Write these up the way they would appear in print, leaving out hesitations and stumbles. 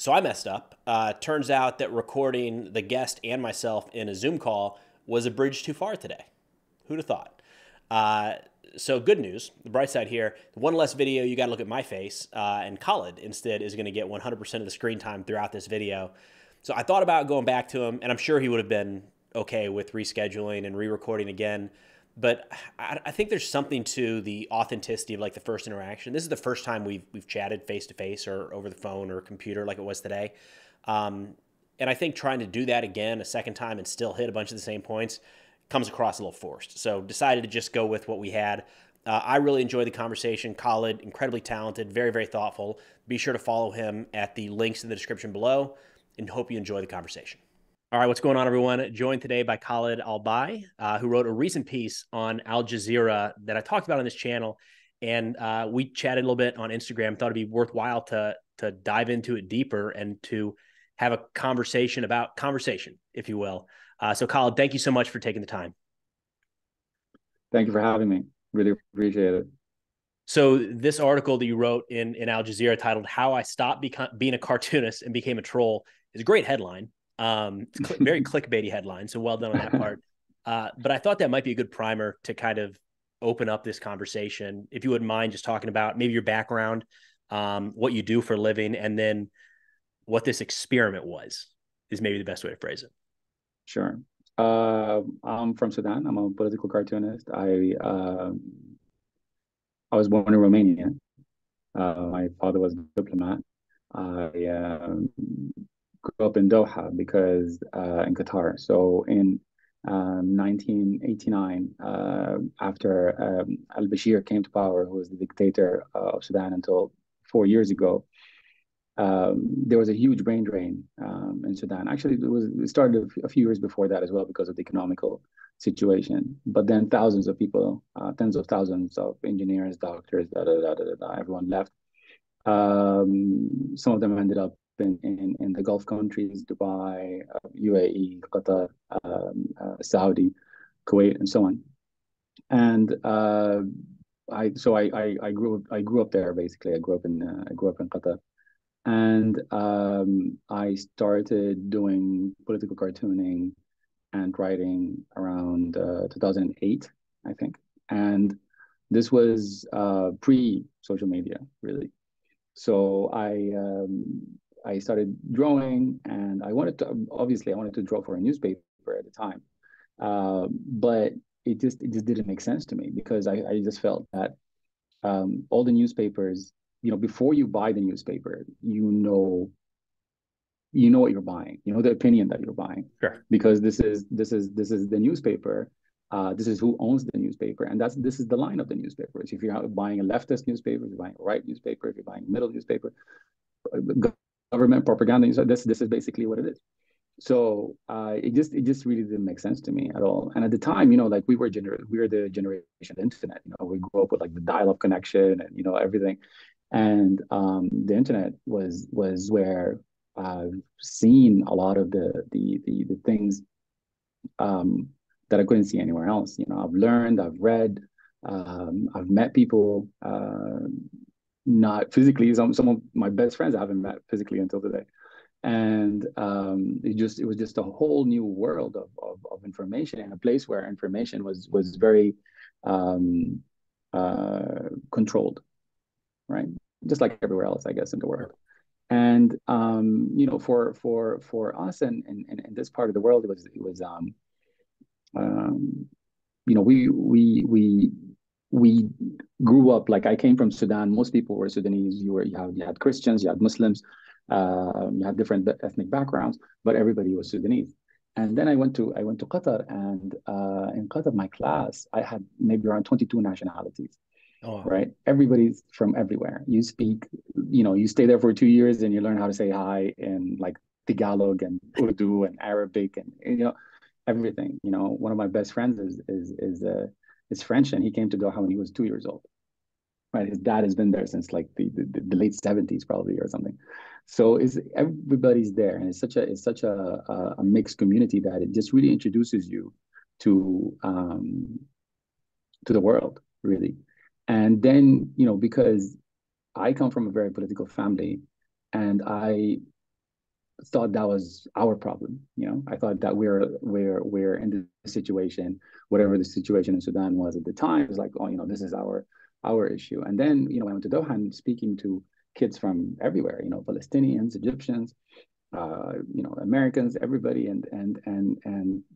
So I messed up. Turns out that recording the guest and myself in a Zoom call was a bridge too far today. Who'd have thought? Uh, so good news. The bright side here: one less video. You got to look at my face, and Khalid instead is going to get 100% of the screen time throughout this video. So I thought about going back to him, and I'm sure he would have been okay with rescheduling and re-recording again. But I think there's something to the authenticity of like the first interaction. This is the first time we've chatted face to face or over the phone or computer like it was today. And I think trying to do that again a second time and still hit a bunch of the same points comes across a little forced. So decided to just go with what we had. I really enjoyed the conversation. Khalid, incredibly talented, very, very thoughtful. Be sure to follow him at the links in the description below, and hope you enjoy the conversation. All right, what's going on, everyone? Joined today by Khalid Albaih, who wrote a recent piece on Al Jazeera that I talked about on this channel. And we chatted a little bit on Instagram. Thought it'd be worthwhile to dive into it deeper and to have a conversation about conversation, if you will. So Khalid, thank you so much for taking the time. Thank you for having me. Really appreciate it. So this article that you wrote in Al Jazeera titled "How I Stopped Being a Cartoonist and Became a Troll" is a great headline. It's very clickbaity headline, so well done on that part. But I thought that might be a good primer to kind of open up this conversation. If you wouldn't mind just talking about maybe your background, what you do for a living, and then what this experiment was, is maybe the best way to phrase it. Sure. I'm from Sudan. I'm a political cartoonist. I was born in Romania. My father was a diplomat. I grew up in Doha because in Qatar. So in 1989, after Al-Bashir came to power, who was the dictator of Sudan until 4 years ago, there was a huge brain drain in Sudan. Actually, it started a few years before that as well because of the economical situation. But then thousands of people, tens of thousands of engineers, doctors, everyone left. Some of them ended up in the Gulf countries, Dubai, UAE, Qatar, Saudi, Kuwait, and so on. And I grew up there basically. I grew up in Qatar. And I started doing political cartooning and writing around 2008, I think. And this was pre-social media, really. So I started drawing, and I wanted to draw for a newspaper at the time, but it just didn't make sense to me because I just felt that all the newspapers, before you buy the newspaper, you know what you're buying, the opinion that you're buying. Sure. Because this is the newspaper. This is who owns the newspaper, and this is the line of the newspapers. If you're buying a leftist newspaper, if you're buying a right newspaper, if you're buying a middle newspaper, government propaganda. So this is basically what it is. So it just really didn't make sense to me at all. And at the time, like we were the generation of the internet. We grew up with like the dial-up connection and everything. And the internet was where I've seen a lot of the things that I couldn't see anywhere else. I've learned, I've read, I've met people, not physically. Some of my best friends I haven't met physically until today. And it was just a whole new world of information, and a place where information was very controlled, right? Just like everywhere else, I guess, in the world. And for us and in this part of the world, it was um, we grew up, like, I came from Sudan. Most people were Sudanese. You had Christians, you had Muslims, you had different ethnic backgrounds, but everybody was Sudanese. And then I went to Qatar, and in Qatar, my class, I had maybe around 22 nationalities. Oh, Right? Everybody's from everywhere. You stay there for 2 years and you learn how to say hi in like Tagalog and Urdu and Arabic and everything. One of my best friends is French, and he came to Doha when he was 2 years old. Right? His dad has been there since like the late 70s probably or something. So everybody's there, and it's such a mixed community that it just really introduces you to the world, really. And then, because I come from a very political family, and thought that was our problem. I thought that we're in this situation, whatever the situation in Sudan was at the time. It was like, oh, this is our issue. And then, when I went to Doha and speaking to kids from everywhere, Palestinians, Egyptians, Americans, everybody, and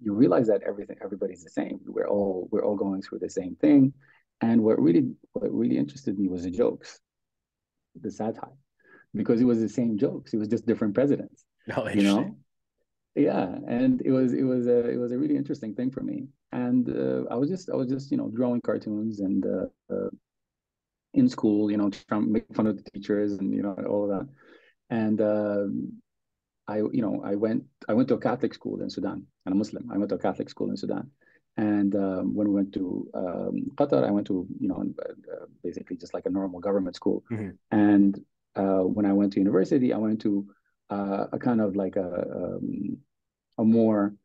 you realize that everybody's the same. We're all going through the same thing. And what really interested me was the jokes, the satire, because it was the same jokes. It was just different presidents, Oh, you interesting. know? Yeah. And it was a really interesting thing for me. And I was just drawing cartoons and in school, trying to make fun of the teachers and all of that. And I went to a Catholic school in Sudan. I'm a Muslim. I went to a Catholic school in Sudan. And when we went to Qatar, I went to basically just like a normal government school. Mm-hmm. And when I went to university, I went to a kind of like a more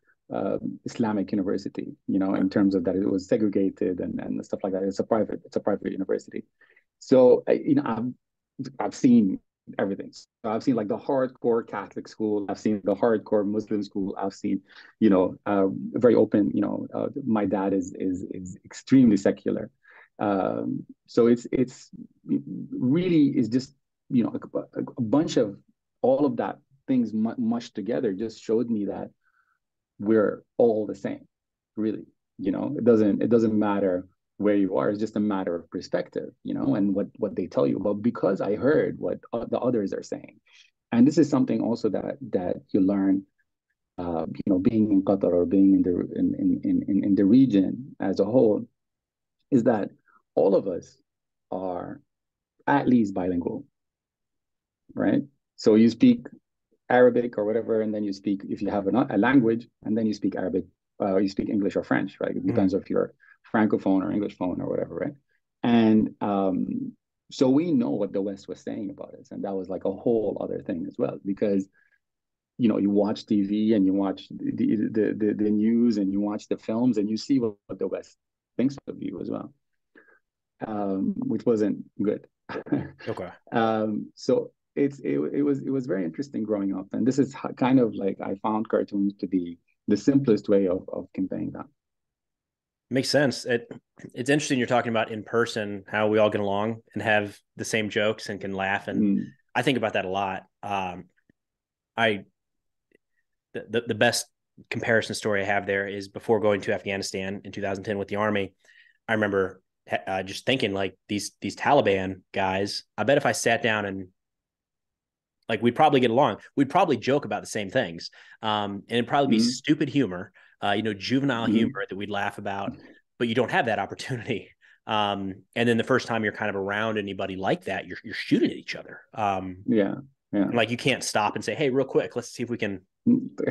Islamic university, Okay. in terms of that it was segregated and stuff like that. It's a private university. So I've seen everything. So I've seen like the hardcore Catholic school. I've seen the hardcore Muslim school. I've seen, very open. My dad is extremely secular. So it's really is just a bunch of all of that things mushed together just showed me that we're all the same, really. It doesn't matter where you are. It's just a matter of perspective, and what they tell you. But because I heard what the others are saying, and this is something also that you learn, being in Qatar or being in the region as a whole, is that all of us are at least bilingual, right? So you speak Arabic or whatever, and then you speak, if you have a language, and then you speak Arabic, you speak English or French, right? It Mm-hmm. depends if you're Francophone or Englishphone or whatever, right? And so we know what the West was saying about us, and that was like a whole other thing as well, because you watch TV and you watch the news and you watch the films and you see what the West thinks of you as well, which wasn't good. Okay. So it was very interesting growing up, and this is kind of like I found cartoons to be the simplest way of conveying that. Makes sense. It's interesting you're talking about in person, how we all get along and have the same jokes and can laugh. And Mm, I think about that a lot. I the best comparison story I have there is before going to Afghanistan in 2010 with the army. I remember just thinking like these Taliban guys. I bet if I sat down and like we'd probably get along. We'd probably joke about the same things, and it'd probably be mm, stupid humor, juvenile mm. humor that we'd laugh about. But you don't have that opportunity. And then the first time you're kind of around anybody like that, you're shooting at each other. Yeah, yeah. And like you can't stop and say, "Hey, real quick, let's see if we can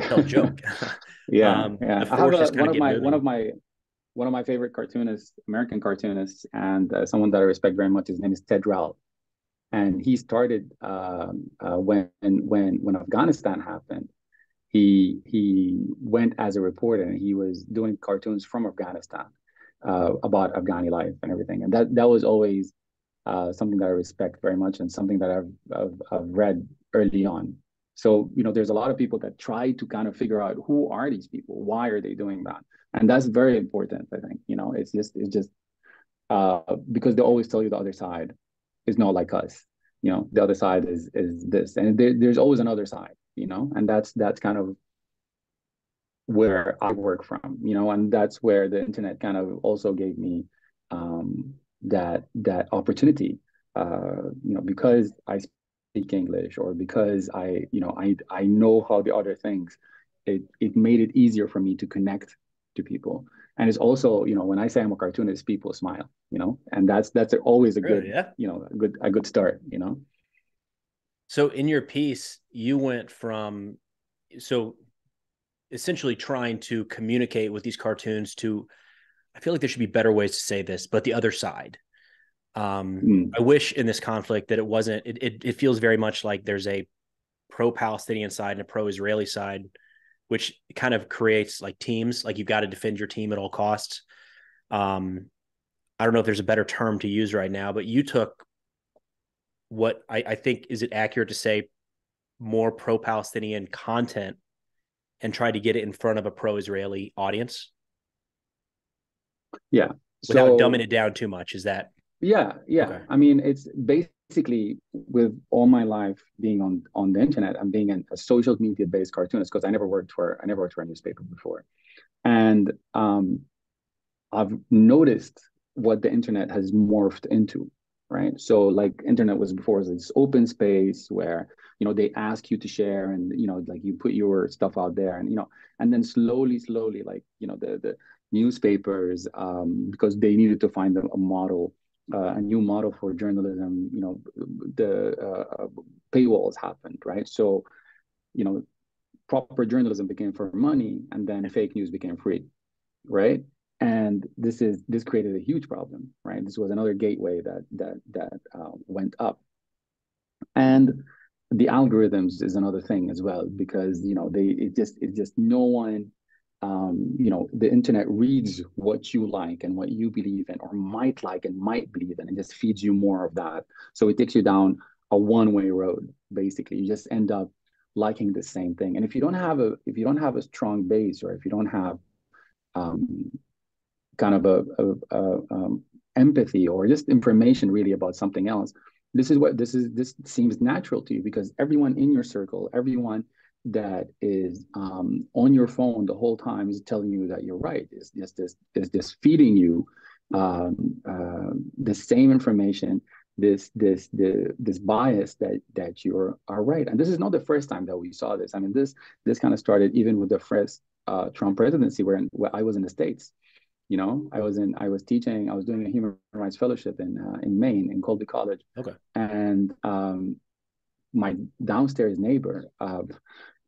tell a joke." Yeah, The yeah. I have forces kind one of of get my one moving. of my one of my favorite cartoonists, American cartoonists, and someone that I respect very much. His name is Ted Rowell, and he started when Afghanistan happened. He went as a reporter, and he was doing cartoons from Afghanistan about Afghani life and everything. And that was always something that I respect very much, and something that I've read early on. So there's a lot of people that try to kind of figure out who are these people, why are they doing that, and that's very important. I think it's just because they always tell you the other side is not like us. The other side is this, and there's always another side. And that's kind of where I work from. And that's where the internet kind of also gave me that opportunity. Because I speak English, or because I know how the other things, it made it easier for me to connect to people. And it's also, when I say I'm a cartoonist, people smile, and that's always a Really? good, Yeah. a good start. So in your piece, you went from so essentially trying to communicate with these cartoons to I feel like there should be better ways to say this, but the other side. Mm, I wish in this conflict that it wasn't. It feels very much like there's a pro-Palestinian side and a pro-Israeli side, which kind of creates like teams. Like you've got to defend your team at all costs. Um, I don't know if there's a better term to use right now, but you took what I think is it accurate to say more pro-Palestinian content and try to get it in front of a pro-Israeli audience Yeah. without dumbing So it down too much? Is that yeah. okay? I mean, it's basically with all my life being on the internet and being a social media based cartoonist, because I never worked for a newspaper before. And I've noticed what the internet has morphed into, right? So like internet was before was this open space where, they ask you to share and, like you put your stuff out there and, and then slowly, like, the newspapers, because they needed to find a model, a new model for journalism, the paywalls happened, right? So, you know, proper journalism became for money and then fake news became free, right? And this created a huge problem, right? This was another gateway that went up, and the algorithms is another thing as well because it just no one, the internet reads what you like and what you believe in or might like and might believe in and just feeds you more of that. So it takes you down a one-way road. Basically, you just end up liking the same thing. And if you don't have a strong base, or if you don't have um, kind of a empathy or just information really about something else, this seems natural to you because everyone in your circle, everyone that is on your phone the whole time is telling you that you're right. Is just feeding you the same information, this bias that you are right. And this is not the first time that we saw this. I mean, this kind of started even with the first Trump presidency, where I was in the States. I was doing a human rights fellowship in Maine in Colby College, Okay. and my downstairs neighbor,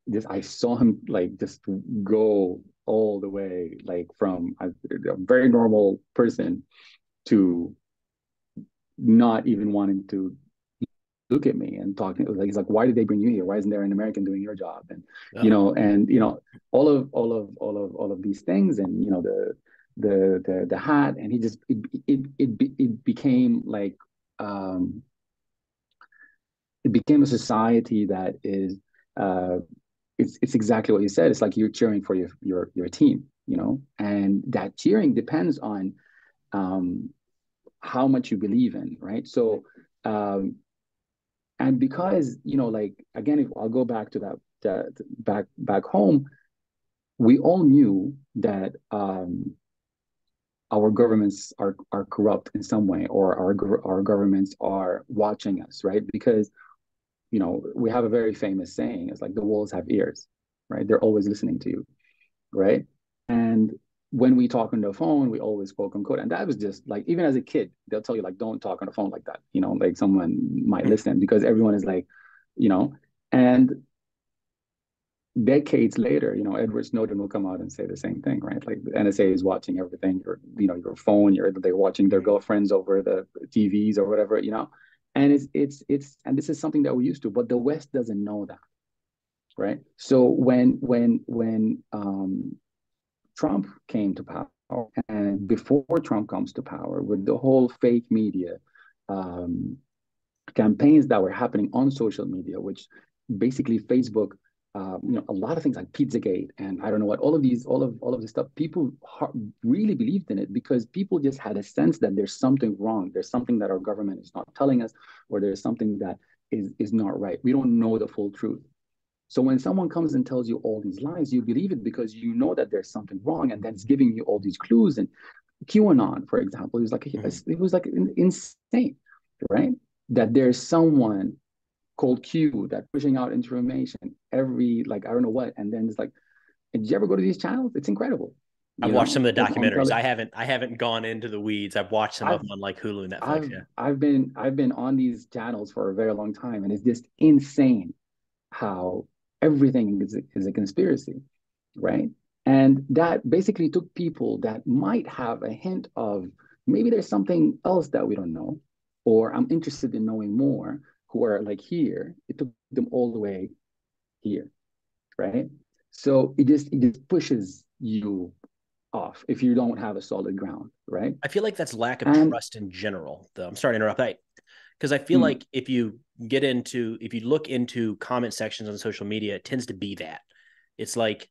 this I saw him like just go all the way, like from a very normal person to not even wanting to look at me and talking. Like he's like, "Why did they bring you here? Why isn't there an American doing your job?" And Uh-huh. all of these things, and the hat, and he just it became like um, it became a society that is uh, it's exactly what you said. It's like you're cheering for your team, and that cheering depends on um, how much you believe in, right? So and because like again, if I'll go back to that back home, we all knew that our governments are corrupt in some way, or our governments are watching us, right? Because we have a very famous saying. It's like the wolves have ears, right? They're always listening to you, right? And when we talk on the phone, we always quote unquote, and that was just like, even as a kid, they'll tell you like, don't talk on the phone like that, like someone might listen, because everyone is like, you know, and decades later, Edward Snowden will come out and say the same thing, right? Like the NSA is watching everything, your phone, they're watching their girlfriends over the TVs or whatever, and and this is something that we used to, but the West doesn't know that, right? So when Trump came to power, and before Trump comes to power, with the whole fake media um, campaigns that were happening on social media, which basically Facebook, a lot of things like Pizzagate and I don't know what, all of this stuff, people really believed in it because people just had a sense that there's something wrong, there's something that our government is not telling us, or there's something that is not right. We don't know the full truth. So when someone comes and tells you all these lies, you believe it because you know that there's something wrong, and then it's giving you all these clues. And QAnon, for example, it was like insane, right? That there's someone called Q that pushing out information every, like, I don't know what, and then it's like, did you ever go to these channels? It's incredible, I've watched some of the like on documentaries. tele. I haven't gone into the weeds. I've watched some of I've them on like Hulu and Netflix. I've Yeah. I've been on these channels for a very long time, and it's just insane how everything is a conspiracy, right? And that basically took people that might have a hint of maybe there's something else that we don't know, or I'm interested in knowing more, who are like here. It took them all the way here, right? So it just pushes you off if you don't have a solid ground, right? I feel like that's lack of And trust in general, though. I'm sorry to interrupt. Because I feel like if you look into comment sections on social media, it tends to be that. It's like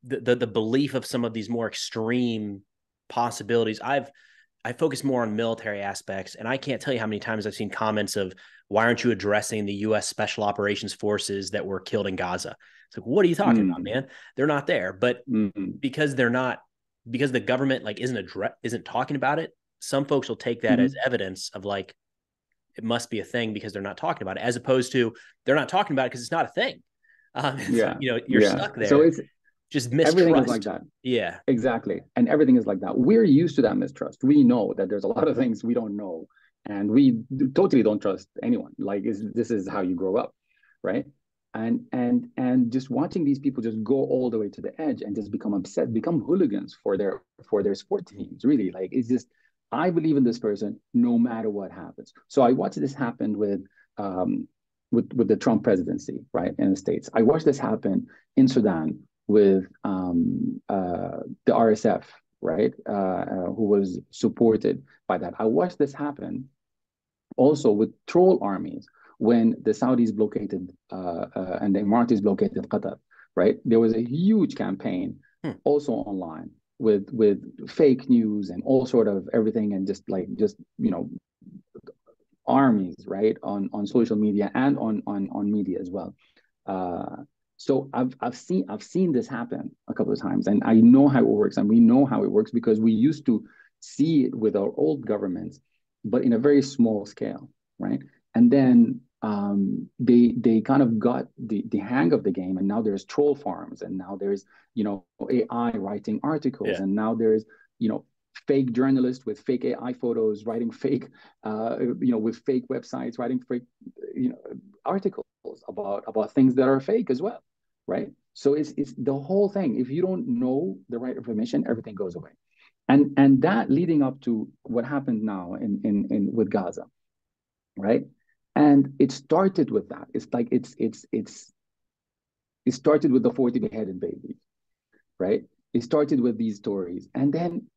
the belief of some of these more extreme possibilities. I focus more on military aspects, and I can't tell you how many times I've seen comments of, why aren't you addressing the U.S. Special Operations Forces that were killed in Gaza? It's like, what are you talking about, man? They're not there. But because they're not, because the government like isn't talking about it, some folks will take that as evidence of like, it must be a thing because they're not talking about it, as opposed to they're not talking about it because it's not a thing. Like, you're stuck there. So it's just mistrust. Everything is like that. Yeah, exactly. And everything is like that. We're used to that mistrust. We know that there's a lot of things we don't know, and we totally don't trust anyone. Like, this is how you grow up, right? And just watching these people just go all the way to the edge and just become obsessed, become hooligans for their sport teams. Really, like, it's just, I believe in this person no matter what happens. So I watched this happen with the Trump presidency, right, in the States. I watched this happen in Sudan with the RSF, right, who was supported by that. I watched this happen also with troll armies when the Saudis blockaded and the Emiratis blockaded Qatar, right? There was a huge campaign also online with fake news and all sort of everything, and just armies, right, on social media and on media as well. So I've seen this happen a couple of times, and I know how it works, and we know how it works because we used to see it with our old governments, but in a very small scale, right? And then they kind of got the hang of the game, and now there's troll farms, and now there's AI writing articles, and now there's fake journalists with fake AI photos writing fake with fake websites writing fake articles about things that are fake as well, right? So it's the whole thing. If you don't know the right information, everything goes away. And that leading up to what happened now in with Gaza, right? And it started with that. It's like it started with the 40 beheaded babies, right? It started with these stories, and then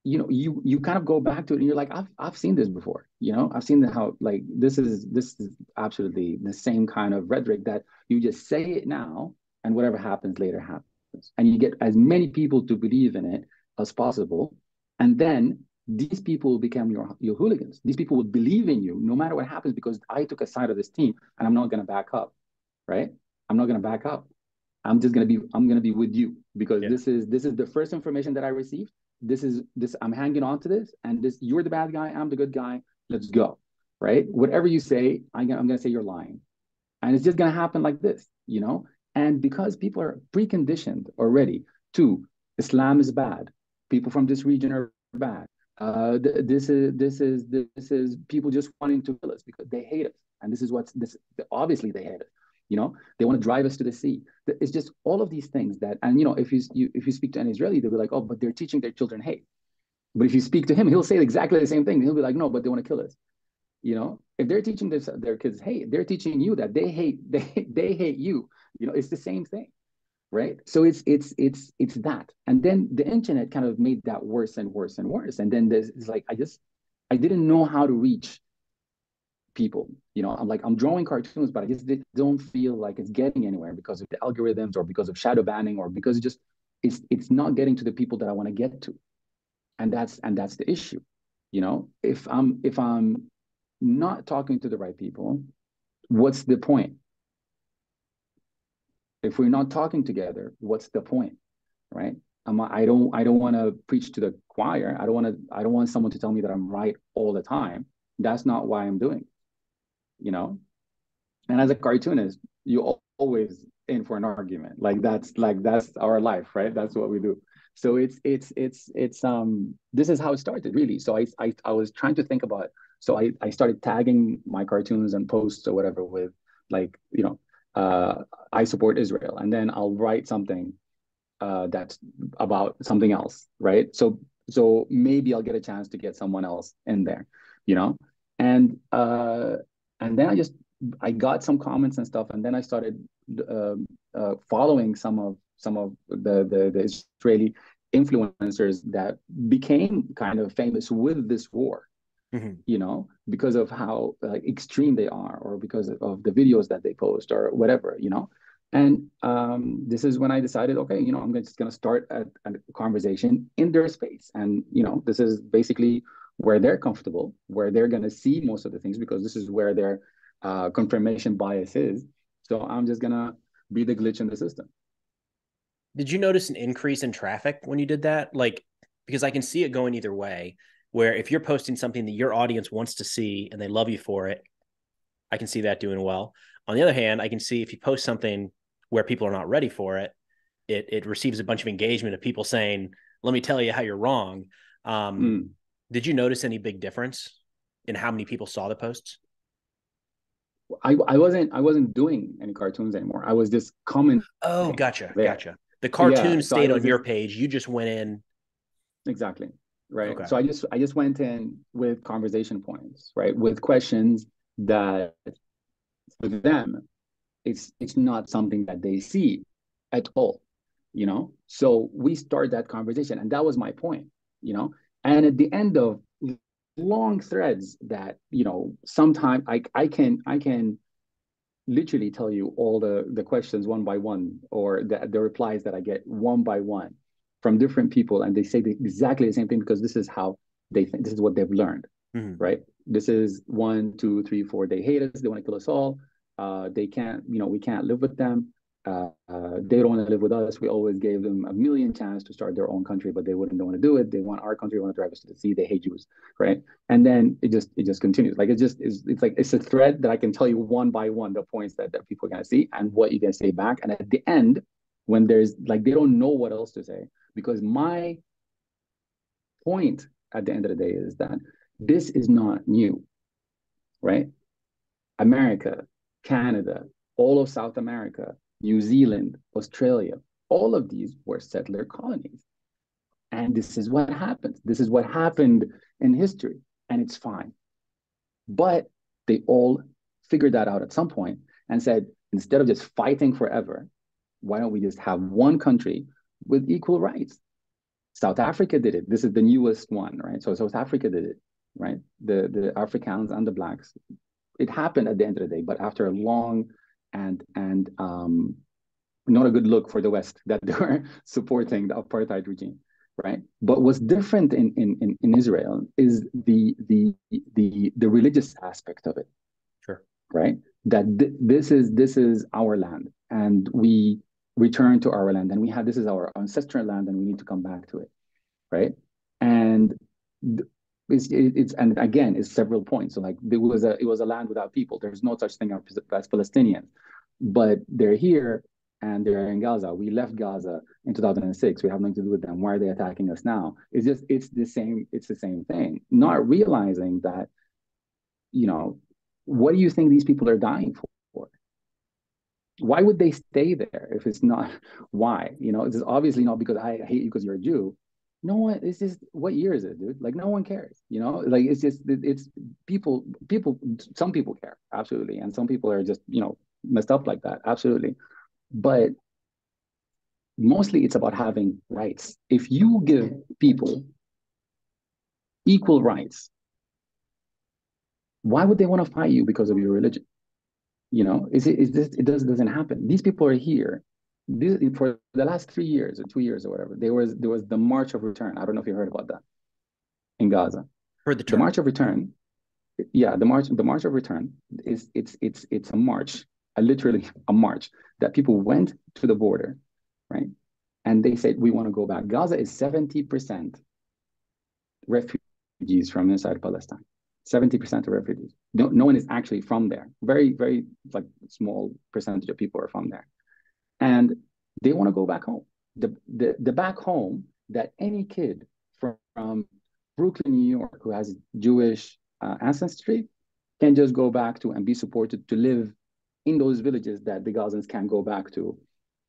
you kind of go back to it, and you're like, I've seen this before. I've seen how, like, this is absolutely the same kind of rhetoric that you just say it now, and whatever happens later happens, and you get as many people to believe in it as possible, and then these people become your hooligans. These people will believe in you no matter what happens, because I took a side of this team, and I'm not going to back up, right? I'm not going to back up. I'm going to be with you, because this is the first information that I received. I'm hanging on to this, and you're the bad guy, I'm the good guy. Let's go, right? Whatever you say, I'm going to say you're lying, and it's just going to happen like this, And because people are preconditioned already to Islam is bad, people from this region are bad. This is people just wanting to kill us because they hate us, and this is obviously they hate us. They want to drive us to the sea. It's just all of these things that, and if you speak to an Israeli, they'll be like, oh, but they're teaching their children hate. But if you speak to him, he'll say exactly the same thing. He'll be like, no, but they want to kill us. If they're teaching their kids hate, they're teaching you that they hate you. It's the same thing, right? So it's that, and then the internet kind of made that worse and worse and worse. And then it's like I didn't know how to reach people. I'm drawing cartoons, but I just don't feel like it's getting anywhere because of the algorithms, or because of shadow banning, or because it's not getting to the people that I want to get to. And that's the issue. If I'm not talking to the right people, what's the point? If we're not talking together, what's the point, right? I don't want to preach to the choir. I don't want someone to tell me that I'm right all the time. That's not why I'm doing it. And as a cartoonist, you always in for an argument. That's our life, right? That's what we do. So it's this is how it started, really. So I was trying to think about, so I started tagging my cartoons and posts or whatever with, like, I support Israel, and then I'll write something that's about something else, right? So maybe I'll get a chance to get someone else in there, and then I got some comments and stuff, and then I started following some of the Israeli influencers that became kind of famous with this war, Mhm. because of how like extreme they are, or because of the videos that they post or whatever. And this is when I decided, okay, I'm just going to start a conversation in their space. And, this is basically where they're comfortable, where they're going to see most of the things, because this is where their confirmation bias is. So I'm just going to be the glitch in the system. Did you notice an increase in traffic when you did that? Like, because I can see it going either way, where if you're posting something that your audience wants to see and they love you for it, I can see that doing well. On the other hand, I can see if you post something where people are not ready for it, it receives a bunch of engagement of people saying, "Let me tell you how you're wrong." Um, Mm. did you notice any big difference in how many people saw the posts? I wasn't doing any cartoons anymore. I was just commenting Oh, gotcha, there. gotcha. The Yeah. cartoon So I stayed was on your just page. You just went in. exactly right. Okay. So I just went in with conversation points, right? With questions that for them it's not something that they see at all. So we start that conversation, and that was my point. you know and at the end of long threads that sometimes I can literally tell you all the questions one by one, or the replies that I get one by one from different people, and they say exactly the same thing, because this is how they think, this is what they've learned, Mhm. right? This is 1, 2, 3, 4. They hate us. They want to kill us all. They can't, we can't live with them. They don't want to live with us. We always gave them a million chances to start their own country, but they wouldn't want to do it. They want our country, want to drive us to the sea. They hate Jews, right? And then it just continues. Like it's like it's a thread that I can tell you one by one the points that people are gonna see and what you can say back. And at the end, when there's like they don't know what else to say, because my point at the end of the day is that this is not new, right? America, Canada, all of South America, New Zealand, Australia, all of these were settler colonies. And this is what happens. This is what happened in history, and it's fine. But they all figured that out at some point and said, instead of just fighting forever, why don't we just have one country with equal rights? South Africa did it. This is the newest one, right? So South Africa did it, right? The Africans and the blacks. It happened at the end of the day, but after a long and not a good look for the West that they were supporting the apartheid regime, right? But what's different in Israel is the religious aspect of it, Sure. right? That this is our land, and we return to our land, and we have this is our ancestral land, and we need to come back to it, right? And it's and again it's several points. So like it was a land without people. There's no such thing as Palestinians, but they're here and they're in Gaza. We left Gaza in 2006. We have nothing to do with them. Why are they attacking us now? It's the same thing. Not realizing that you know what do you think these people are dying for? Why would they stay there if it's not why? It's obviously not because I hate you because you're a Jew. No one, it's just what year is it, dude? Like no one cares. Like it's people some people care, absolutely. And some people are just, messed up like that, absolutely. But mostly it's about having rights. If you give people equal rights, why would they want to fight you because of your religion? It doesn't happen. These people are here. For the last 3 years or 2 years or whatever, there was the March of Return. I don't know if you heard about that in Gaza. Heard the The term. March of Return, yeah, the March of Return is it's a march, literally a march that people went to the border, right? And they said we want to go back. Gaza is 70% refugees from inside Palestine. 70% of refugees. No one is actually from there. Very, very like small percentage of people are from there. And they want to go back home. The back home that any kid from Brooklyn, New York, who has Jewish ancestry can just go back to and be supported to live in those villages that the Gazans can go back to,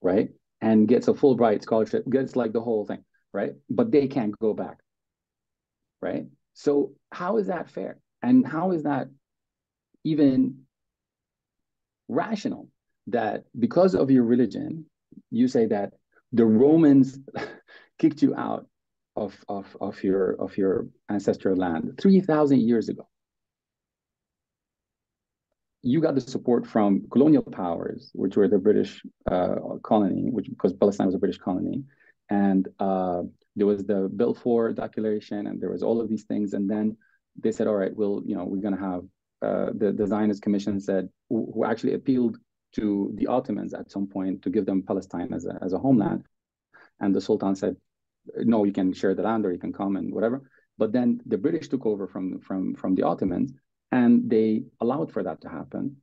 right? And gets a Fulbright scholarship, gets like the whole thing, right? But they can't go back, right? So how is that fair? And how is that even rational that because of your religion, you say that the Romans kicked you out of your ancestral land 3,000 years ago. You got the support from colonial powers, which were the British colony, which because Palestine was a British colony, and there was the Balfour Declaration, and there was all of these things, and then they said, all right, we're going to have the Zionist Commission said, who actually appealed to the Ottomans at some point to give them Palestine as a homeland, and the Sultan said, no, you can share the land or you can come and whatever. But then the British took over from the Ottomans, and they allowed for that to happen,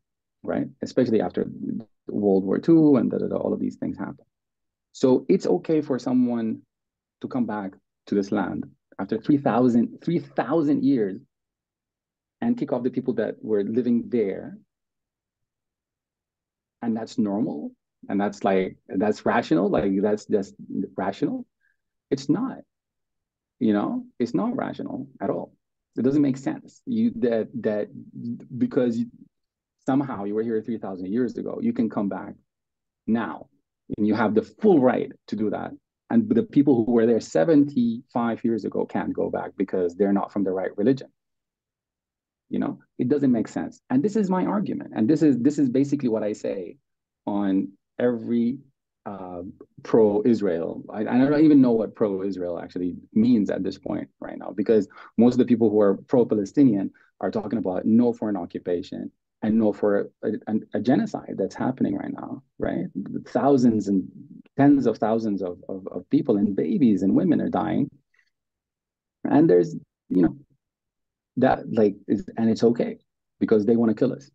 right? Especially after World War II and all of these things happen. So it's okay for someone to come back to this land after 3,000 years and kick off the people that were living there. And that's normal. And that's rational. Like that's just rational. It's not, it's not rational at all. It doesn't make sense. Because somehow you were here 3,000 years ago, you can come back now, and you have the full right to do that. And the people who were there 75 years ago can't go back because they're not from the right religion. It doesn't make sense. And this is my argument. And this is basically what I say on every pro-Israel. I don't even know what pro-Israel actually means at this point right now, because most of the people who are pro-Palestinian are talking about no foreign occupation and no for a genocide that's happening right now, right? Thousands and tens of thousands of people and babies and women are dying. And there's, that and it's okay because they want to kill us,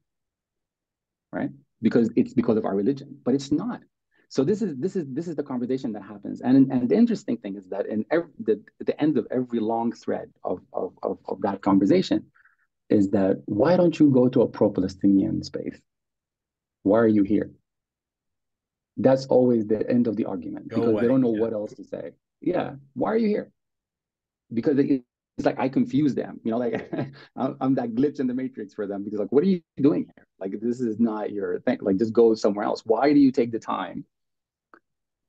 right? Because it's because of our religion, but it's not. So this is the conversation that happens, and the interesting thing is that the end of every long thread of that conversation is that why don't you go to a pro-Palestinian space? Why are you here? That's always the end of the argument because they don't know what else to say. Yeah, why are you here? Because it's like I confuse them, like I'm that glitch in the matrix for them because what are you doing here? Like this is not your thing. Like just go somewhere else. Why do you take the time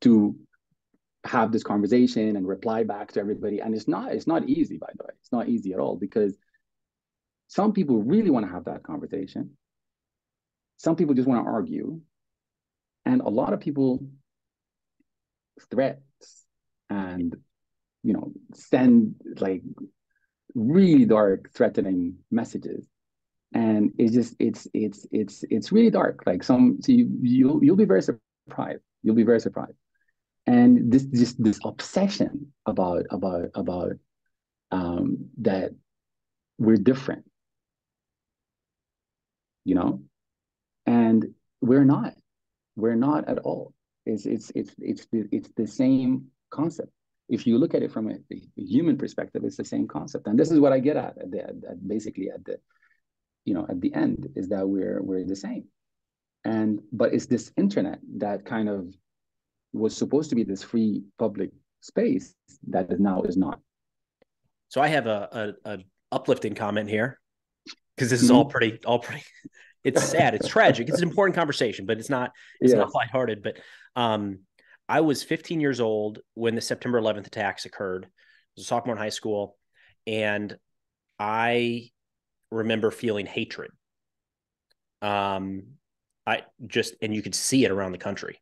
to have this conversation and reply back to everybody? And it's not easy, by the way. It's not easy at all because some people really want to have that conversation. Some people just want to argue. And a lot of people threats and, send really dark, threatening messages. And it's really dark. You'll be very surprised. You'll be very surprised. And this obsession about that we're different, and we're not at all. It's the same concept. If you look at it from a human perspective, it's the same concept. And this is what I get at basically at the end is that we're the same. But it's this internet that kind of was supposed to be this free public space that now is not. So I have a uplifting comment here because this is all pretty. It's sad. It's tragic. It's an important conversation, but it's not lighthearted. But I was 15 years old when the September 11th attacks occurred. I was a sophomore in high school, and I remember feeling hatred. And you could see it around the country.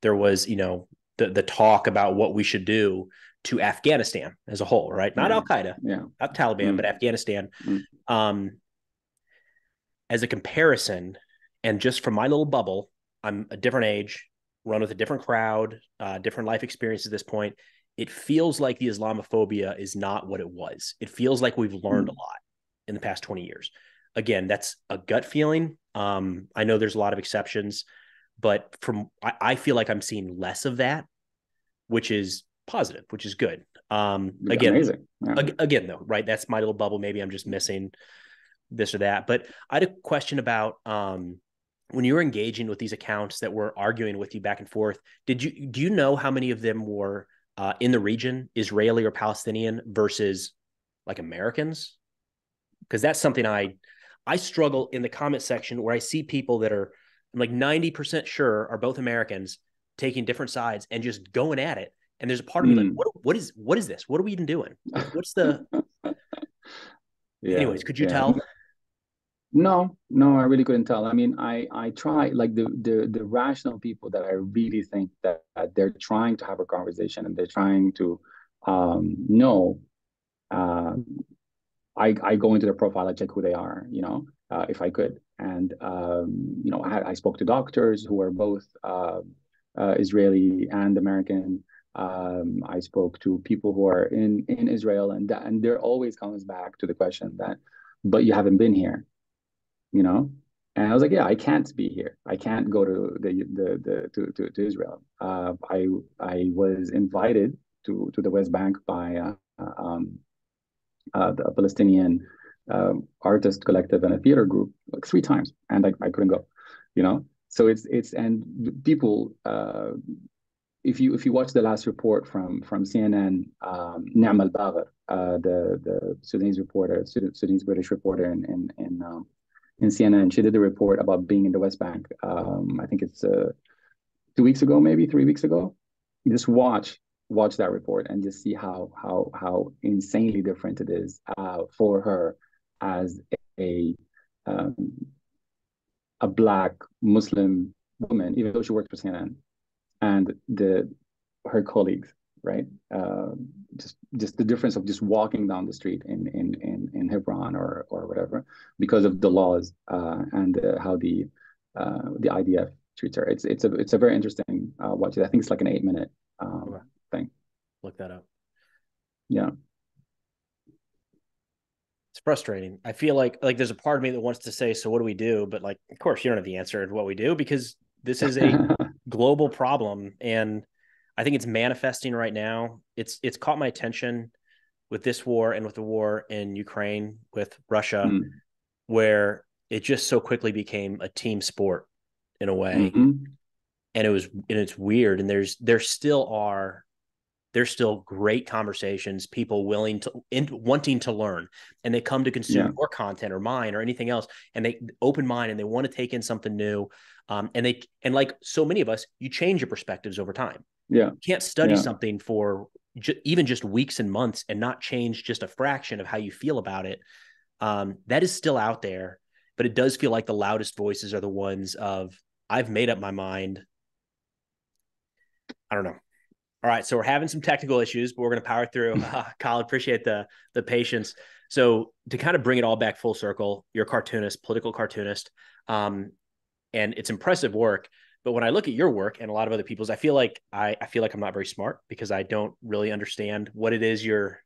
There was, the talk about what we should do to Afghanistan as a whole, right? Not Al-Qaeda, not Taliban, but Afghanistan. As a comparison, and just from my little bubble, I'm a different age, run with a different crowd, different life experience at this point. It feels like the Islamophobia is not what it was. It feels like we've learned a lot in the past 20 years. Again, that's a gut feeling. I know there's a lot of exceptions, but I feel like I'm seeing less of that, which is positive, which is good. Again, amazing. Again, though, right? That's my little bubble. Maybe I'm just missing this or that. But I had a question about when you were engaging with these accounts that were arguing with you back and forth. Do you know how many of them were in the region, Israeli or Palestinian, versus like Americans? Because that's something I struggle in the comment section where I see people that are like 90% sure are both Americans taking different sides and just going at it. And there's a part of me like, what is this? What are we even doing? What's the Yeah, anyways, could you yeah. tell? No, no, I really couldn't tell. I mean, I try like the rational people that I really think that they're trying to have a conversation and they're trying to know. Um, I go into their profile, I check who they are, if I could. And I spoke to doctors who are both Israeli and American. I spoke to people who are in Israel, and there always comes back to the question that, but you haven't been here, you know? And I was like, yeah, I can't be here. I can't go to to Israel. I was invited to the West Bank by the Palestinian artist collective and a theater group like 3 times, and I couldn't go, you know. So it's and people, if you watch the last report from CNN, Naam Albaih, the Sudanese reporter, Sudanese British reporter in CNN, she did a report about being in the West Bank. I think it's 2 weeks ago, maybe 3 weeks ago. Just watch that report and just see how insanely different it is for her as a um, a black Muslim woman, even though she works for CNN, and her colleagues, right? Just the difference of just walking down the street in Hebron or whatever, because of the laws and how the IDF treats her. It's a very interesting watch. I think it's like an 8 minute Okay. thing. Look that up. Yeah. It's frustrating. I feel like there's a part of me that wants to say, so what do we do? But like, of course, you don't have the answer to what we do because this is a global problem, and I think it's manifesting right now. It's caught my attention with this war and with the war in Ukraine with Russia, Mm. where it just so quickly became a team sport in a way, Mm-hmm. and it's weird. And there's still great conversations, people willing to wanting to learn, and they come to consume Yeah. your content or mine or anything else, and they open mind and they want to take in something new. And like so many of us, you change your perspectives over time. Yeah. You can't study Yeah. something for even just weeks and months and not change just a fraction of how you feel about it. That is still out there, but it does feel like the loudest voices are the ones of, I've made up my mind. I don't know. All right, so we're having some technical issues, but we're going to power through. Khalid, appreciate the patience. So to kind of bring it all back full circle, you're a cartoonist, political cartoonist, and it's impressive work. But when I look at your work and a lot of other people's, I feel like I'm not very smart because I don't really understand what it is you're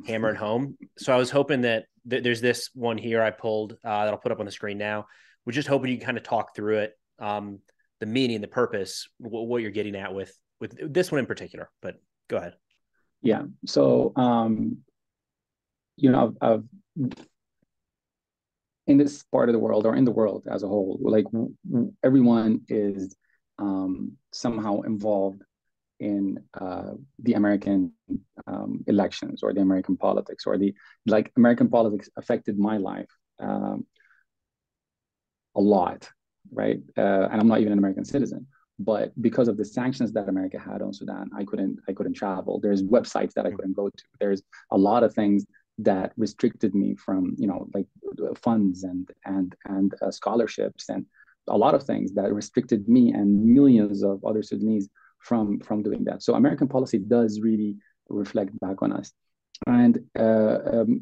hammering home. So I was hoping that there's this one here I pulled that I'll put up on the screen now. We're just hoping you can kind of talk through it, the meaning, the purpose, what you're getting at with this one in particular. But go ahead. Yeah. So, I've in this part of the world or in the world as a whole, like everyone is somehow involved in the American elections or the American politics or the like. American politics affected my life a lot, right? And I'm not even an American citizen, but because of the sanctions that America had on Sudan, I couldn't travel. There's websites that I couldn't go to. There's a lot of things that restricted me from, like funds and scholarships and a lot of things that restricted me and millions of other Sudanese from doing that. So American policy does really reflect back on us, and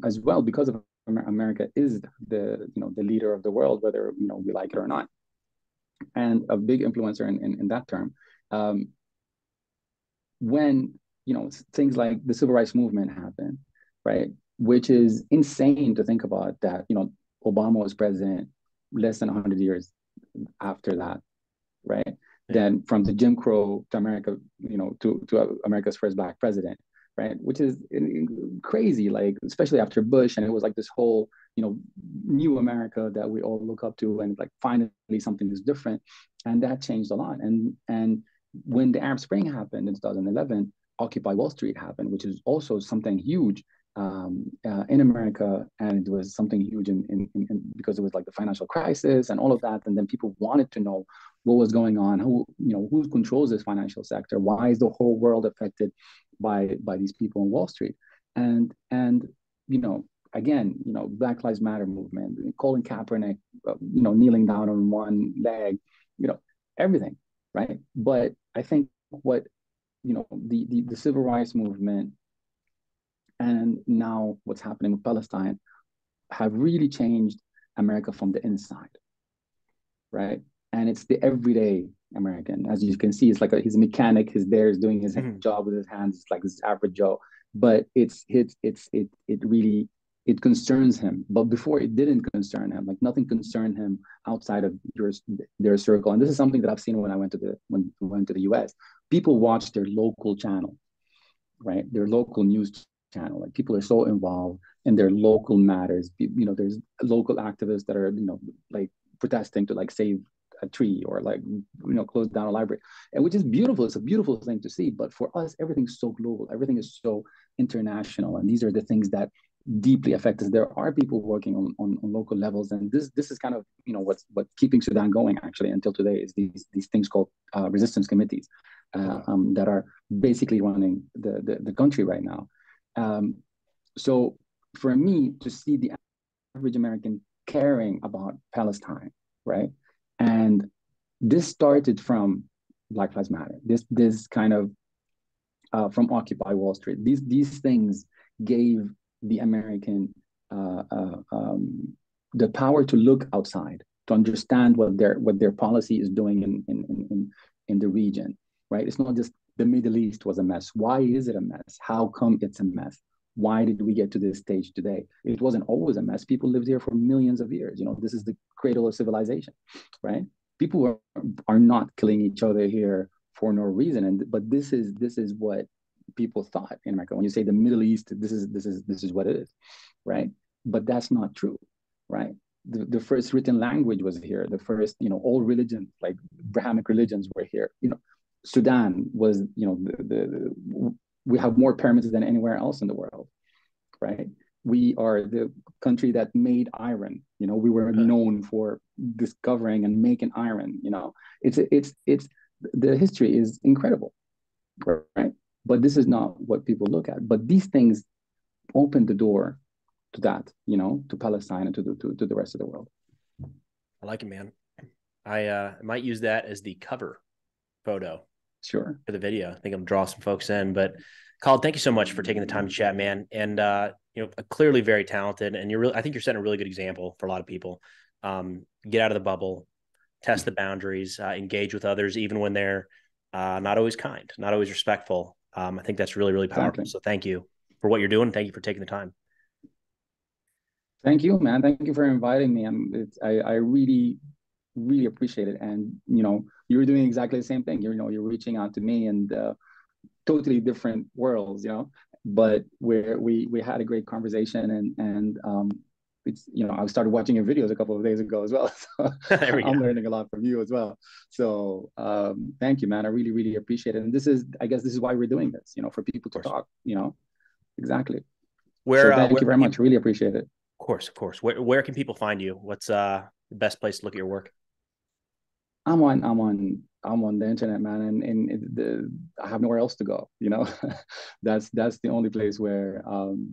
as well because of America is the leader of the world, whether we like it or not, and a big influencer in that term. Um, when things like the civil rights movement happen, right? Which is insane to think about that. Obama was president less than 100 years after that, right? Yeah. Then from the Jim Crow to America, to America's first black president, right? Which is crazy, like especially after Bush, and it was like this whole, new America that we all look up to, and like finally something is different, and that changed a lot. And when the Arab Spring happened in 2011, Occupy Wall Street happened, which is also something huge. in America, and it was something huge because it was like the financial crisis and all of that, and then people wanted to know what was going on, who controls this financial sector, why is the whole world affected by these people on Wall Street, and again, Black Lives Matter movement, Colin Kaepernick, kneeling down on one leg, everything, right? But I think what the civil rights movement and now what's happening with Palestine have really changed America from the inside, right? And it's the everyday American. As you can see, it's like he's a mechanic. He's there, he's doing his job with his hands. It's like this average Joe, but it really concerns him. But before, it didn't concern him. Like nothing concerned him outside of their circle. And this is something that I've seen when I went to the U.S. People watch their local channel, right? Their local news channel. Like people are so involved in their local matters. There's local activists that are like protesting to like save a tree or like close down a library, and which is beautiful. It's a beautiful thing to see. But for us, everything's so global. Everything is so international, and these are the things that deeply affect us. There are people working on local levels, and this is kind of what's keeping Sudan going actually until today is these things called resistance committees that are basically running the country right now. So for me to see the average American caring about Palestine, right? And this started from Black Lives Matter. This kind of from Occupy Wall Street. These things gave the American the power to look outside, to understand what their policy is doing in the region, right? It's not just the Middle East was a mess. Why is it a mess? How come it's a mess? Why did we get to this stage today? It wasn't always a mess. People lived here for millions of years. This is the cradle of civilization, right? People are not killing each other here for no reason. But this is what people thought in America. When you say the Middle East, this is what it is, right? But that's not true, right? The first written language was here. The first, all religions, like Abrahamic religions, were here. Sudan was, we have more pyramids than anywhere else in the world, right? We are the country that made iron. We were known for discovering and making iron. It's the history is incredible, right? But this is not what people look at. But these things open the door to that, to Palestine and to the rest of the world. I like it, man. I might use that as the cover photo. Sure. For the video. I think I'm draw some folks in. But Khalid, thank you so much for taking the time to chat, man. And clearly very talented. And I think you're setting a really good example for a lot of people. Get out of the bubble, test the boundaries, engage with others, even when they're not always kind, not always respectful. I think that's really, really powerful. Exactly. So thank you for what you're doing. Thank you for taking the time. Thank you, man. Thank you for inviting me. I really, really appreciate it. And, you're doing exactly the same thing. You're reaching out to me, and totally different worlds, but we had a great conversation, and it's, I started watching your videos a couple of days ago as well. So I'm learning a lot from you as well. So thank you, man. I really, really appreciate it. And I guess this is why we're doing this, for people to talk, exactly. So thank you very much. Really appreciate it. Of course. Where can people find you? What's the best place to look at your work? I'm on the internet, man, and I have nowhere else to go. That's the only place where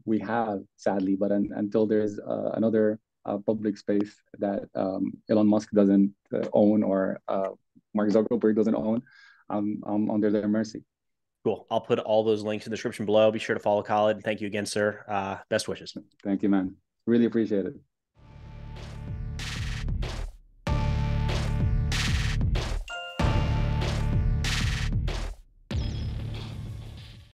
we have, sadly. But until there's another public space that Elon Musk doesn't own, or Mark Zuckerberg doesn't own, I'm under their mercy. Cool. I'll put all those links in the description below. Be sure to follow Khalid. Thank you again, sir. Best wishes. Thank you, man. Really appreciate it.